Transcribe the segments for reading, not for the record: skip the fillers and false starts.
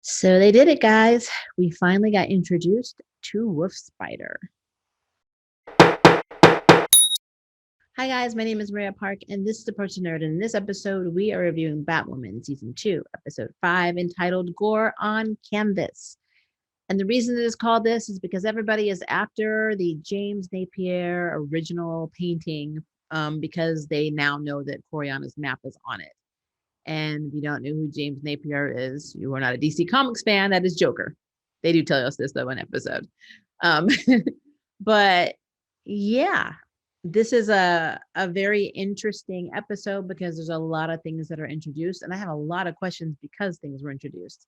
So they did it, guys. We finally got introduced to Wolf Spider. Hi, guys. My name is Maria Park, and this is the Person Nerd. In this episode, we are reviewing Batwoman Season 2, Episode 5, entitled Gore on Canvas. And the reason it is called this is because everybody is after the James Napier original painting because they now know that Coriana's map is on it. And if you don't know who James Napier is, you are not a DC Comics fan. That is Joker. They do tell us this though in episode. Um, but yeah, this is a very interesting episode because there's a lot of things that are introduced, and I have a lot of questions because things were introduced.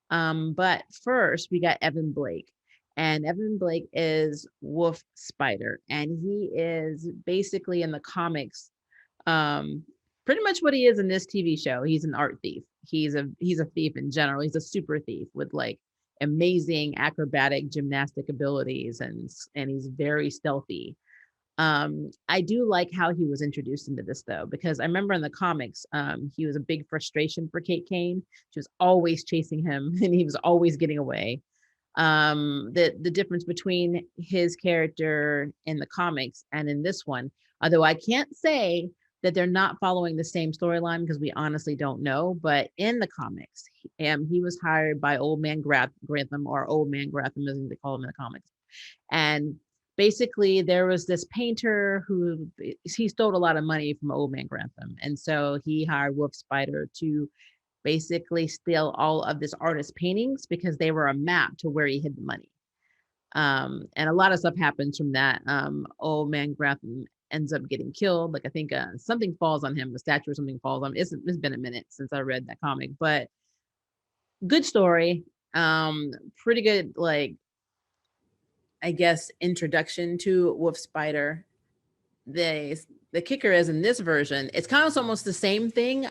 But first, we got Evan Blake. And Evan Blake is Wolf Spider, and he is basically in the comics pretty much what he is in this TV show. He's an art thief. He's a thief in general. He's a super thief with like amazing acrobatic gymnastic abilities, and he's very stealthy. I do like how he was introduced into this though, because I remember in the comics, he was a big frustration for Kate Kane. She was always chasing him and he was always getting away. The difference between his character in the comics and in this one, although I can't say that they're not following the same storyline because we honestly don't know, but in the comics, he was hired by Old Man Grantham, or Old Man Grantham as they call him in the comics. And basically there was this painter who he stole a lot of money from Old Man Grantham, and so he hired Wolf Spider to basically steal all of this artist's paintings because they were a map to where he hid the money. And a lot of stuff happens from that. Old Man Grantham ends up getting killed. Like I think something falls on him, a statue or something falls on him. It's been a minute since I read that comic, but good story. Pretty good, like I guess, introduction to Wolf Spider. The kicker is in this version, it's kind of almost the same thing.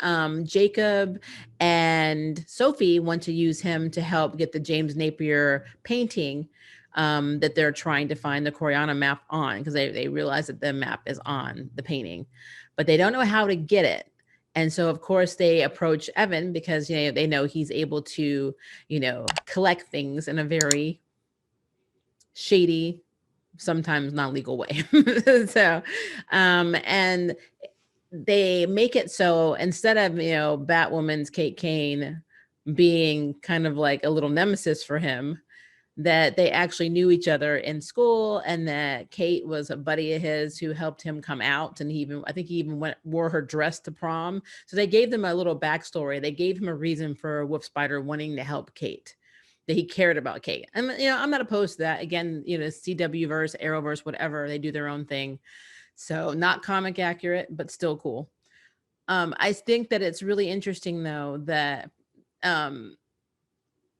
Jacob and Sophie want to use him to help get the James Napier painting that they're trying to find the Coriana map on, because they realize that the map is on the painting, but they don't know how to get it. And so, of course, they approach Evan because they know he's able to, collect things in a very shady, sometimes not legal way. So, and they make it so instead of, Batwoman's Kate Kane being kind of like a little nemesis for him, that they actually knew each other in school, and that Kate was a buddy of his who helped him come out. And I think he even wore her dress to prom. So they gave them a little backstory. They gave him a reason for Wolf Spider wanting to help Kate, that he cared about Kate. And, I'm not opposed to that. Again, CW verse, Arrowverse, whatever, they do their own thing. So not comic accurate, but still cool. I think that it's really interesting though that um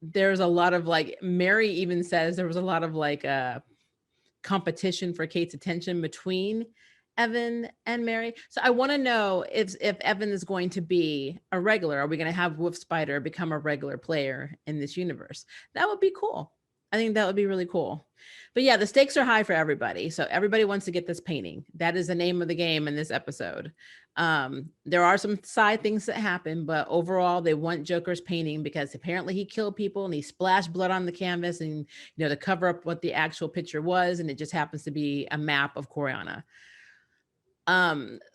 there's a lot of, like, Mary even says there was a lot of like competition for Kate's attention between Evan and Mary. So I want to know if Evan is going to be a regular. Are we going to have Wolf Spider become a regular player in this universe? That would be cool. I think that would be really cool. But yeah, the stakes are high for everybody. So everybody wants to get this painting. That is the name of the game in this episode. There are some side things that happen, but overall, they want Joker's painting because apparently he killed people and he splashed blood on the canvas, and to cover up what the actual picture was, and it just happens to be a map of Coriana.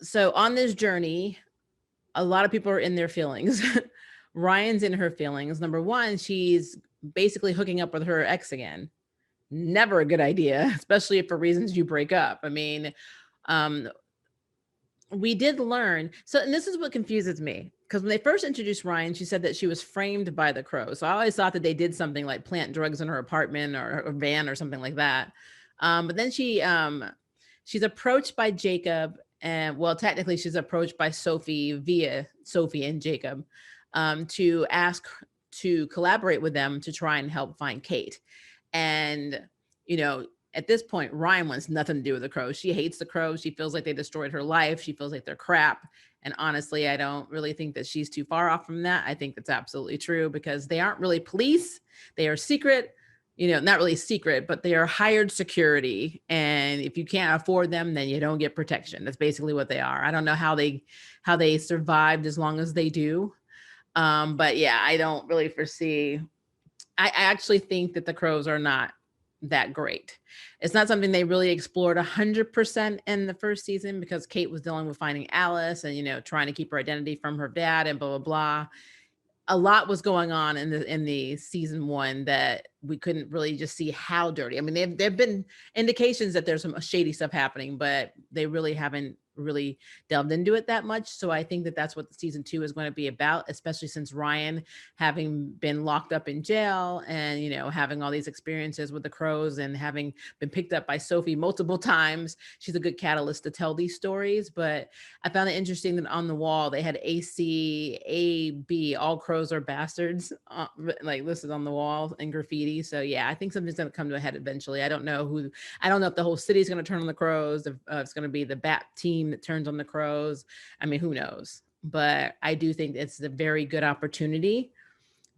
So on this journey, a lot of people are in their feelings. Ryan's in her feelings. Number one, she's basically hooking up with her ex again. Never a good idea, especially for reasons you break up. I mean, um, we did learn. So, and this is what confuses me, because when they first introduced Ryan, she said that she was framed by the crow. So I always thought that they did something like plant drugs in her apartment or her van or something like that. But then she's approached by Jacob, and well, technically she's approached by Sophie via Sophie and Jacob, to ask to collaborate with them to try and help find Kate. And you know, at this point, Ryan wants nothing to do with the crows. She hates the crows. She feels like they destroyed her life. She feels like they're crap. And honestly, I don't really think that she's too far off from that. I think that's absolutely true, because they aren't really police. They are secret, not really secret, but they are hired security. And if you can't afford them, then you don't get protection. That's basically what they are. I don't know how they survived as long as they do. But yeah, I don't really foresee I actually think that the crows are not that great. It's not something they really explored 100% in the first season because Kate was dealing with finding Alice and, trying to keep her identity from her dad and blah, blah, blah. A lot was going on in the season one that we couldn't really just see how dirty. I mean, there've been indications that there's some shady stuff happening, but they really haven't really delved into it that much. So I think that that's what the season two is going to be about, especially since Ryan, having been locked up in jail and having all these experiences with the crows and having been picked up by Sophie multiple times, she's a good catalyst to tell these stories. But I found it interesting that on the wall they had AC, A, B, all crows are bastards, like listed on the wall in graffiti. So yeah, I think something's going to come to a head eventually. I don't know if the whole city's going to turn on the crows, if it's going to be the Bat team that turns on the crows. I mean, who knows? But I do think it's a very good opportunity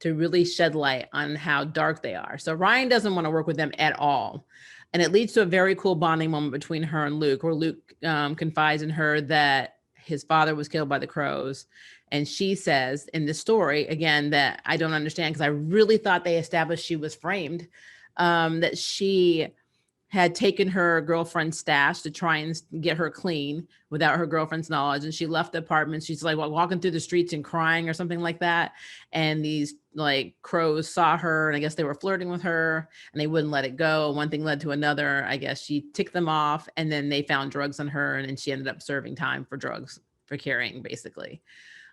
to really shed light on how dark they are. So Ryan doesn't want to work with them at all. And it leads to a very cool bonding moment between her and Luke, where Luke confides in her that his father was killed by the crows. And she says in this story, again, that I don't understand because I really thought they established she was framed, that she had taken her girlfriend's stash to try and get her clean without her girlfriend's knowledge. And she left the apartment. She's like walking through the streets and crying or something like that. And these like crows saw her and I guess they were flirting with her and they wouldn't let it go. One thing led to another. I guess she ticked them off and then they found drugs on her and she ended up serving time for drugs for carrying basically.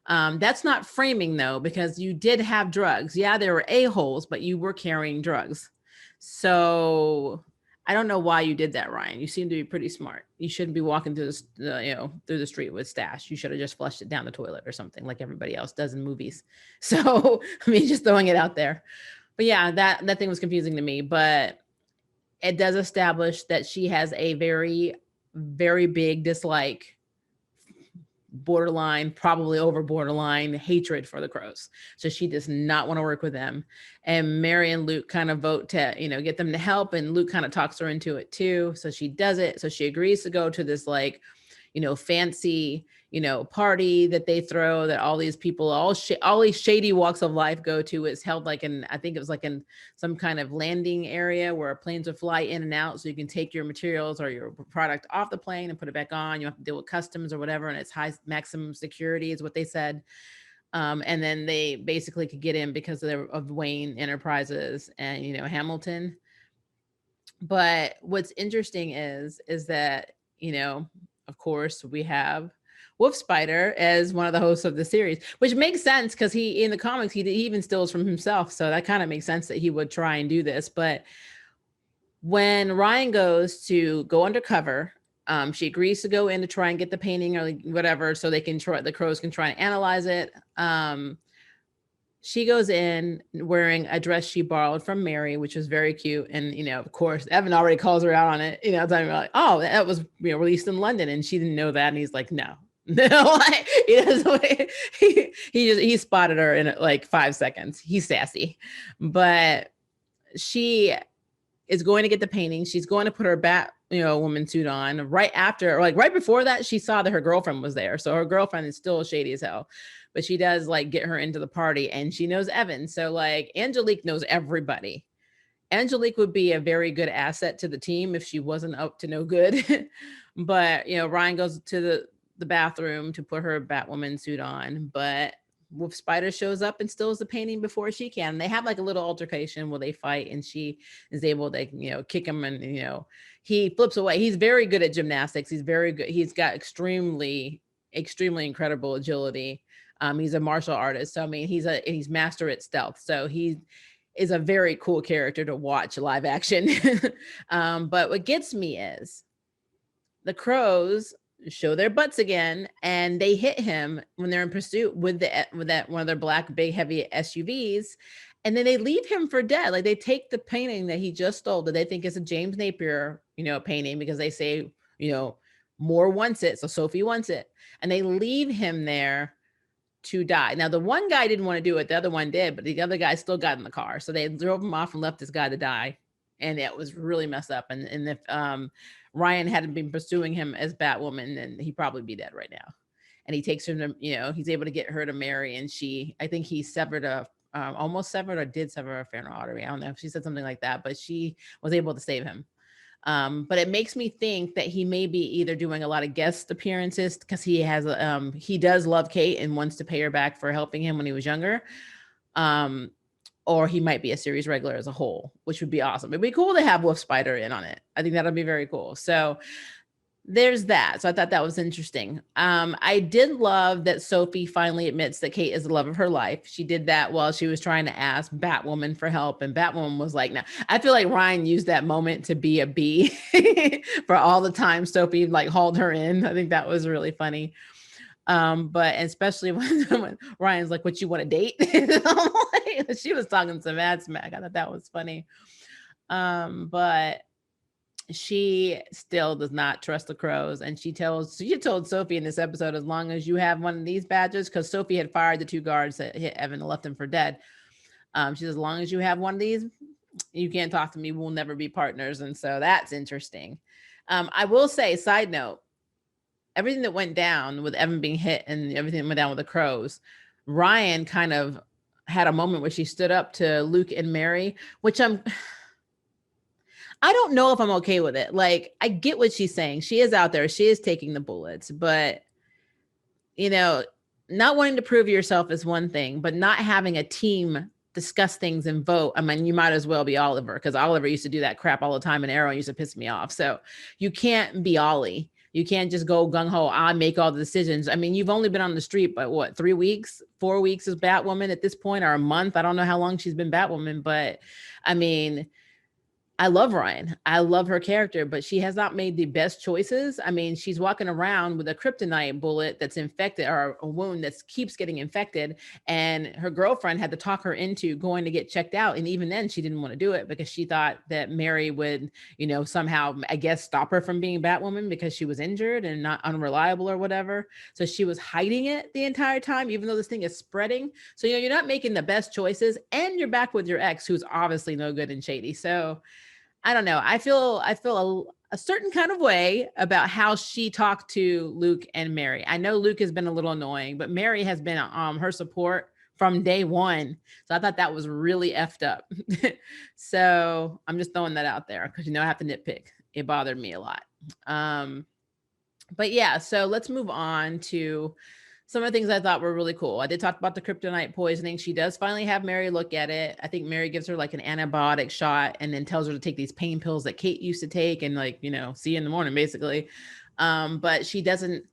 That's not framing though, because you did have drugs. Yeah, there were a-holes, but you were carrying drugs. So I don't know why you did that, Ryan. You seem to be pretty smart. You shouldn't be walking through through the street with stash. You should have just flushed it down the toilet or something like everybody else does in movies. So, I mean, just throwing it out there. But yeah, that thing was confusing to me, but it does establish that she has a very, very big dislike, borderline, probably over borderline hatred for the crows. So she does not want to work with them. And Mary and Luke kind of vote to, get them to help. And Luke kind of talks her into it too. So she does it. So she agrees to go to this like, fancy, party that they throw that all these people, all these shady walks of life go to. It's held like I think it was like in some kind of landing area where planes would fly in and out. So you can take your materials or your product off the plane and put it back on. You have to deal with customs or whatever. And it's high maximum security is what they said. And then they basically could get in because of Wayne Enterprises and, Hamilton. But what's interesting is that, of course, we have Wolf Spider as one of the hosts of the series, which makes sense because he in the comics he even steals from himself, so that kind of makes sense that he would try and do this. But when Ryan goes to go undercover, she agrees to go in to try and get the painting or whatever, so they can try, the crows can try and analyze it. She goes in wearing a dress she borrowed from Mary, which was very cute. And, of course, Evan already calls her out on it, telling her like, oh, that was released in London. And she didn't know that. And he's like, no, no, he spotted her in like 5 seconds. He's sassy. But she is going to get the painting. She's going to put her Batwoman suit on right after, or like right before that, she saw that her girlfriend was there. So her girlfriend is still shady as hell. But she does like get her into the party and she knows Evan. So like Angelique knows everybody. Angelique would be a very good asset to the team if she wasn't up to no good. But, Ryan goes to the bathroom to put her Batwoman suit on. But Wolf Spider shows up and steals the painting before she can. And they have like a little altercation where they fight and she is able to, kick him and, he flips away. He's very good at gymnastics. He's very good. He's got extremely incredible agility. He's a martial artist. So, I mean, he's master at stealth. So he is a very cool character to watch live action. But what gets me is the crows show their butts again and they hit him when they're in pursuit with that one of their black, big, heavy SUVs. And then they leave him for dead. Like they take the painting that he just stole that they think is a James Napier, painting because they say, Moore wants it. So Sophie wants it. And they leave him there to die. Now, the one guy didn't want to do it. The other one did, but the other guy still got in the car. So they drove him off and left this guy to die. And it was really messed up. And if Ryan hadn't been pursuing him as Batwoman, then he'd probably be dead right now. And he takes her to, he's able to get her to marry. And I think he severed a almost severed or did sever a femoral artery. I don't know if she said something like that, but she was able to save him. But it makes me think that he may be either doing a lot of guest appearances because he does love Kate and wants to pay her back for helping him when he was younger. Um, or he might be a series regular as a whole, which would be awesome. It'd be cool to have Wolf Spider in on it. I think that'll be very cool. So there's that. So I thought that was interesting. I did love that Sophie finally admits that Kate is the love of her life. She did that while she was trying to ask Batwoman for help, and Batwoman was like, "No." I feel like Ryan used that moment to be a bee for all the time Sophie like hauled her in. I think that was really funny. But especially when Ryan's like, "What, you want to date?" She was talking some mad smack. I thought that was funny. But she still does not trust the crows, and she told Sophie in this episode, as long as you have one of these badges, because Sophie had fired the two guards that hit Evan and left him for dead. She says, as long as you have one of these, you can't talk to me, we'll never be partners. And so that's interesting. I will say, side note, everything that went down with Evan being hit and everything that went down with the crows, Ryan kind of had a moment where she stood up to Luke and Mary, which I don't know if I'm okay with it. Like, I get what she's saying. She is out there. She is taking the bullets, but you know, not wanting to prove yourself is one thing, but not having a team discuss things and vote. I mean, you might as well be Oliver, because Oliver used to do that crap all the time, and Arrow used to piss me off. So you can't be Ollie. You can't just go gung ho. I make all the decisions. I mean, you've only been on the street, but what, 3 weeks, 4 weeks as Batwoman at this point, or a month? I don't know how long she's been Batwoman, but I mean, I love Ryan. I love her character, but she has not made the best choices. I mean, she's walking around with a kryptonite bullet that's infected, or a wound that keeps getting infected. And her girlfriend had to talk her into going to get checked out. And even then, she didn't want to do it because she thought that Mary would, somehow, I guess, stop her from being Batwoman because she was injured and not unreliable or whatever. So she was hiding it the entire time, even though this thing is spreading. So, you're not making the best choices, and you're back with your ex, who's obviously no good and shady. So, I don't know. I feel a certain kind of way about how she talked to Luke and Mary. I know Luke has been a little annoying, but Mary has been her support from day one. So I thought that was really effed up. So I'm just throwing that out there because I have to nitpick. It bothered me a lot. But yeah, so let's move on to some of the things I thought were really cool. I did talk about the kryptonite poisoning. She does finally have Mary look at it. I think Mary gives her like an antibiotic shot and then tells her to take these pain pills that Kate used to take and see you in the morning basically. But she doesn't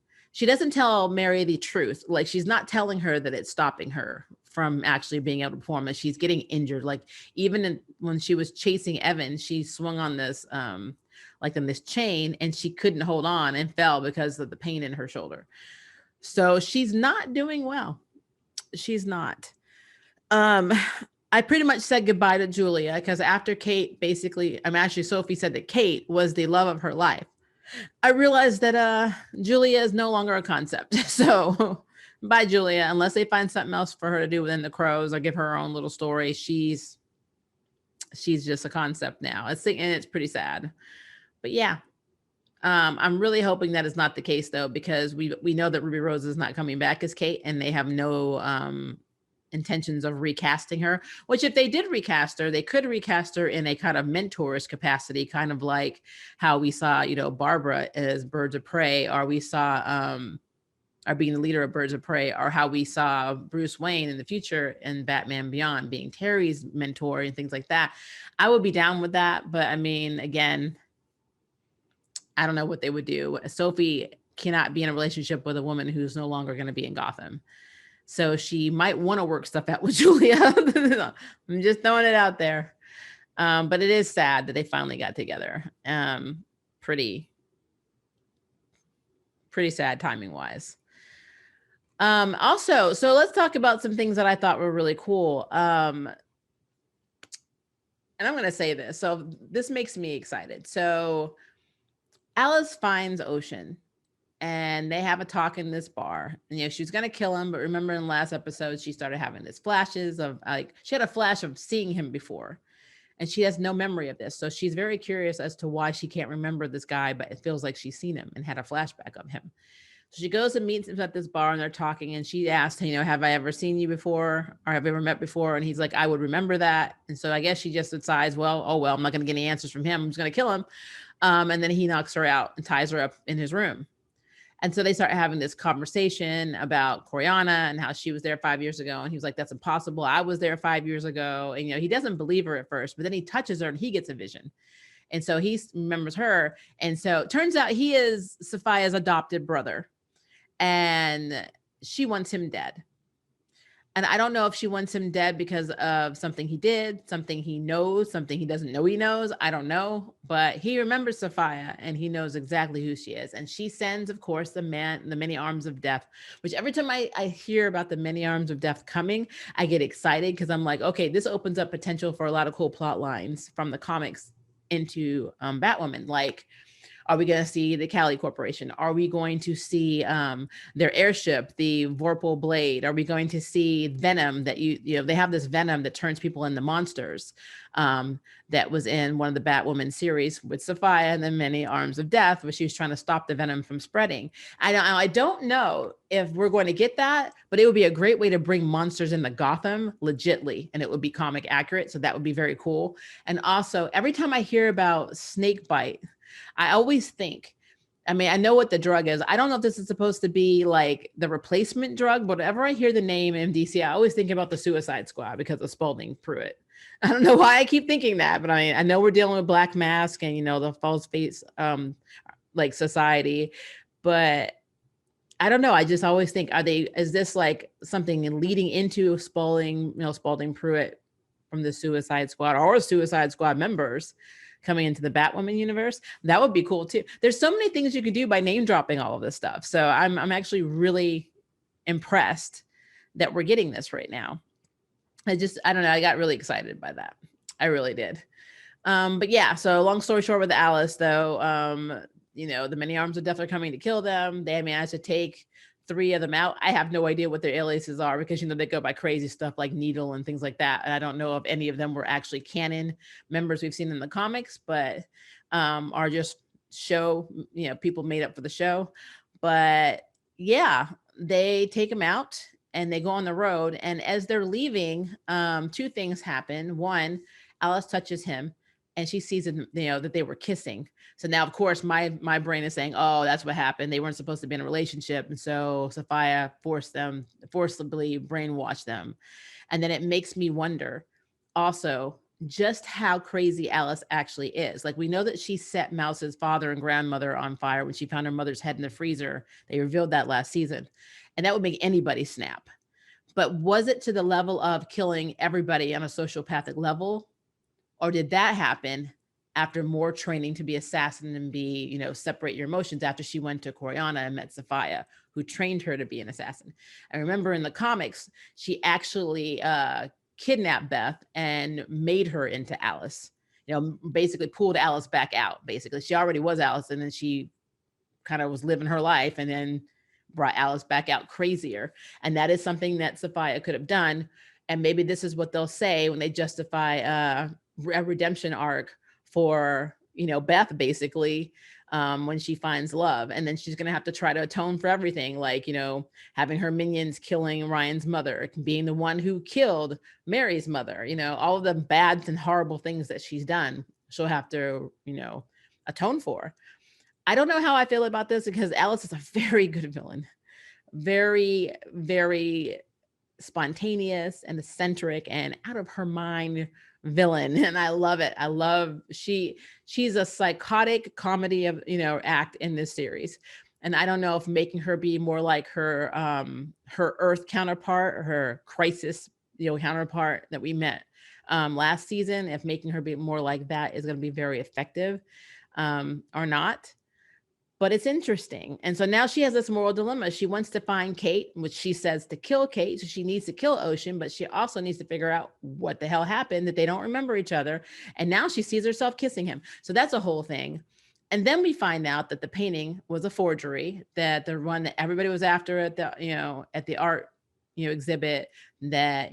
tell Mary the truth. Like, she's not telling her that it's stopping her from actually being able to perform, and she's getting injured. Like, even when she was chasing Evan, she swung on this on this chain and she couldn't hold on and fell because of the pain in her shoulder. So she's not doing well. She's not. I pretty much said goodbye to Julia because after Kate actually Sophie said that Kate was the love of her life. I realized that Julia is no longer a concept. So bye, Julia. Unless they find something else for her to do within the Crows or give her own little story, she's just a concept now. It's pretty sad. But yeah. I'm really hoping that is not the case though, because we know that Ruby Rose is not coming back as Kate, and they have no intentions of recasting her, which if they did recast her, they could recast her in a kind of mentor's capacity, kind of like how we saw, Barbara as Birds of Prey, or we saw or being the leader of Birds of Prey, or how we saw Bruce Wayne in the future in Batman Beyond being Terry's mentor and things like that. I would be down with that. But I mean, again, I don't know what they would do. Sophie cannot be in a relationship with a woman who's no longer going to be in Gotham. So she might want to work stuff out with Julia. I'm just throwing it out there. But it is sad that they finally got together. Pretty sad timing wise. Also, so let's talk about some things that I thought were really cool. And I'm going to say this. So this makes me excited. So Alice finds Ocean and they have a talk in this bar. And she's going to kill him. But remember in the last episode, she started having these flashes of she had a flash of seeing him before. And she has no memory of this. So she's very curious as to why she can't remember this guy, but it feels like she's seen him and had a flashback of him. So she goes and meets him at this bar and they're talking and she asked, have I ever seen you before or have we ever met before? And he's like, I would remember that. And so I guess she just decides, well, oh, well, I'm not going to get any answers from him. I'm just going to kill him. And then he knocks her out and ties her up in his room. And so they start having this conversation about Coriana and how she was there 5 years ago. And he was like, that's impossible. I was there 5 years ago. And, he doesn't believe her at first, but then he touches her and he gets a vision. And so he remembers her. And so it turns out he is Sophia's adopted brother. And she wants him dead. And I don't know if she wants him dead because of something he did, something he knows, something he doesn't know he knows. I don't know. But he remembers Sophia and he knows exactly who she is. And she sends, of course, the many arms of death, which every time I hear about the many arms of death coming, I get excited because I'm like, okay, this opens up potential for a lot of cool plot lines from the comics into Batwoman. Like, are we going to see the Cali Corporation? Are we going to see their airship, the Vorpal Blade? Are we going to see Venom that they have this Venom that turns people into monsters that was in one of the Batwoman series with Sophia and the Many Arms of Death, where she was trying to stop the Venom from spreading. I don't know if we're going to get that, but it would be a great way to bring monsters into Gotham legitly, and it would be comic accurate. So that would be very cool. And also, every time I hear about Snakebite, I always think, I know what the drug is. I don't know if this is supposed to be like the replacement drug, but whenever I hear the name MDC, I always think about the Suicide Squad because of Spalding Pruitt. I don't know why I keep thinking that, but I know we're dealing with Black Mask and, the false face, like society, but I don't know. I just always think, is this like something leading into Spalding Pruitt from the Suicide Squad or Suicide Squad members coming into the Batwoman universe? That would be cool too. There's so many things you could do by name dropping all of this stuff. So I'm actually really impressed that we're getting this right now. I don't know. I got really excited by that. I really did. But yeah, so long story short with Alice though, the Many Arms of Death are coming to kill them. They managed to take 3 of them out. I have no idea what their aliases are because, they go by crazy stuff like Needle and things like that. And I don't know if any of them were actually canon members we've seen in the comics, but are just show, people made up for the show. But yeah, they take them out and they go on the road. And as they're leaving, 2 things happen. One, Alice touches him and she sees that they were kissing. So now, of course, my brain is saying, oh, that's what happened. They weren't supposed to be in a relationship. And so Sophia forcibly brainwashed them. And then it makes me wonder also just how crazy Alice actually is. Like, we know that she set Mouse's father and grandmother on fire when she found her mother's head in the freezer. They revealed that last season. And that would make anybody snap. But was it to the level of killing everybody on a sociopathic level? Or did that happen after more training to be assassin and be, separate your emotions after she went to Coriana and met Sophia, who trained her to be an assassin? I remember in the comics, she actually kidnapped Beth and made her into Alice, basically pulled Alice back out. Basically, she already was Alice and then she kind of was living her life and then brought Alice back out crazier. And that is something that Sophia could have done. And maybe this is what they'll say when they justify a redemption arc for, Beth, basically, when she finds love. And then she's going to have to try to atone for everything, like, having her minions killing Ryan's mother, being the one who killed Mary's mother, all of the bad and horrible things that she's done, she'll have to, atone for. I don't know how I feel about this because Alice is a very good villain. Very, very spontaneous and eccentric and out of her mind villain. And I love it. She's a psychotic comedy of, act in this series. And I don't know if making her be more like her Earth counterpart or her Crisis, counterpart that we met last season, if making her be more like that is going to be very effective or not. But it's interesting. And so now she has this moral dilemma. She wants to find Kate, which she says to kill Kate. So she needs to kill Ocean, but she also needs to figure out what the hell happened, that they don't remember each other. And now she sees herself kissing him. So that's a whole thing. And then we find out that the painting was a forgery, that the one that everybody was after at the art, exhibit that,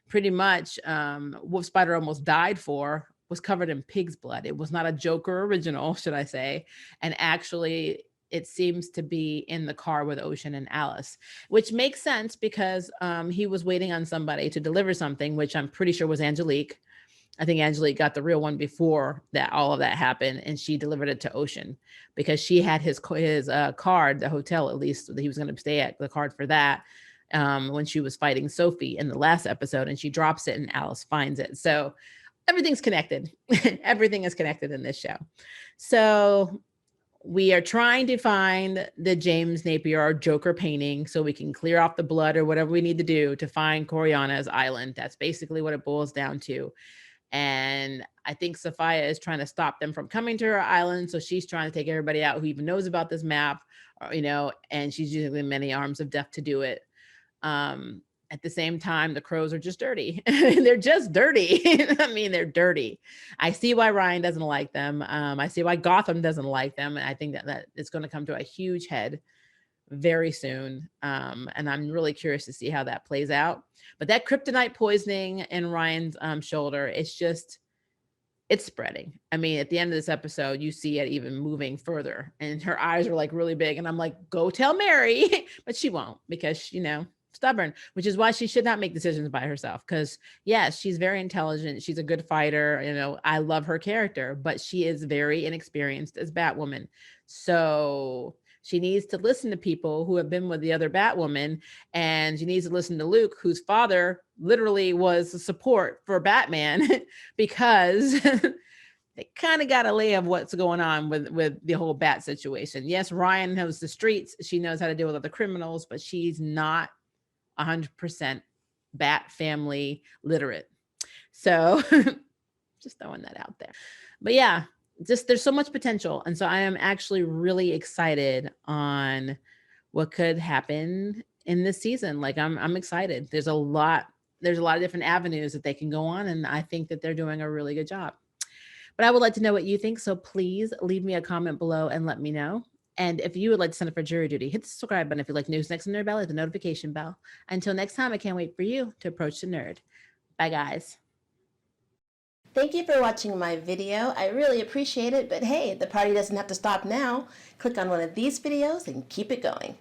pretty much Wolf Spider almost died for, was covered in pig's blood. It was not a Joker original, should I say. And actually, it seems to be in the car with Ocean and Alice, which makes sense because he was waiting on somebody to deliver something, which I'm pretty sure was Angelique. I think Angelique got the real one before that all of that happened, and she delivered it to Ocean because she had his card, the hotel at least that he was going to stay at, the card for that, when she was fighting Sophie in the last episode, and she drops it and Alice finds it. So everything's connected. Everything is connected in this show. So we are trying to find the James Napier or Joker painting so we can clear off the blood or whatever we need to do to find Coriana's island. That's basically what it boils down to. And I think Sophia is trying to stop them from coming to her island. So she's trying to take everybody out who even knows about this map, or, and she's using the many arms of death to do it. At the same time, the crows are just dirty. They're just dirty. I mean, they're dirty. I see why Ryan doesn't like them. I see why Gotham doesn't like them. And I think that it's going to come to a huge head very soon. And I'm really curious to see how that plays out. But that kryptonite poisoning in Ryan's shoulder, it's spreading. I mean, at the end of this episode, you see it even moving further, and her eyes are like really big. And I'm like, go tell Mary, but she won't because, stubborn, which is why she should not make decisions by herself. Because yes, she's very intelligent. She's a good fighter. I love her character, but she is very inexperienced as Batwoman. So she needs to listen to people who have been with the other Batwoman, and she needs to listen to Luke, whose father literally was the support for Batman because they kind of got a lay of what's going on with the whole Bat situation. Yes, Ryan knows the streets. She knows how to deal with other criminals, but she's not 100% Bat family literate. So just throwing that out there. But yeah, there's so much potential. And so I am actually really excited on what could happen in this season. Like I'm excited. There's a lot of different avenues that they can go on. And I think that they're doing a really good job. But I would like to know what you think. So please leave me a comment below and let me know. And if you would like to sign up for jury duty, hit the subscribe button. If you like news next in Nerd Valley, hit the notification bell. Until next time, I can't wait for you to approach the nerd. Bye, guys. Thank you for watching my video. I really appreciate it, but hey, the party doesn't have to stop now. Click on one of these videos and keep it going.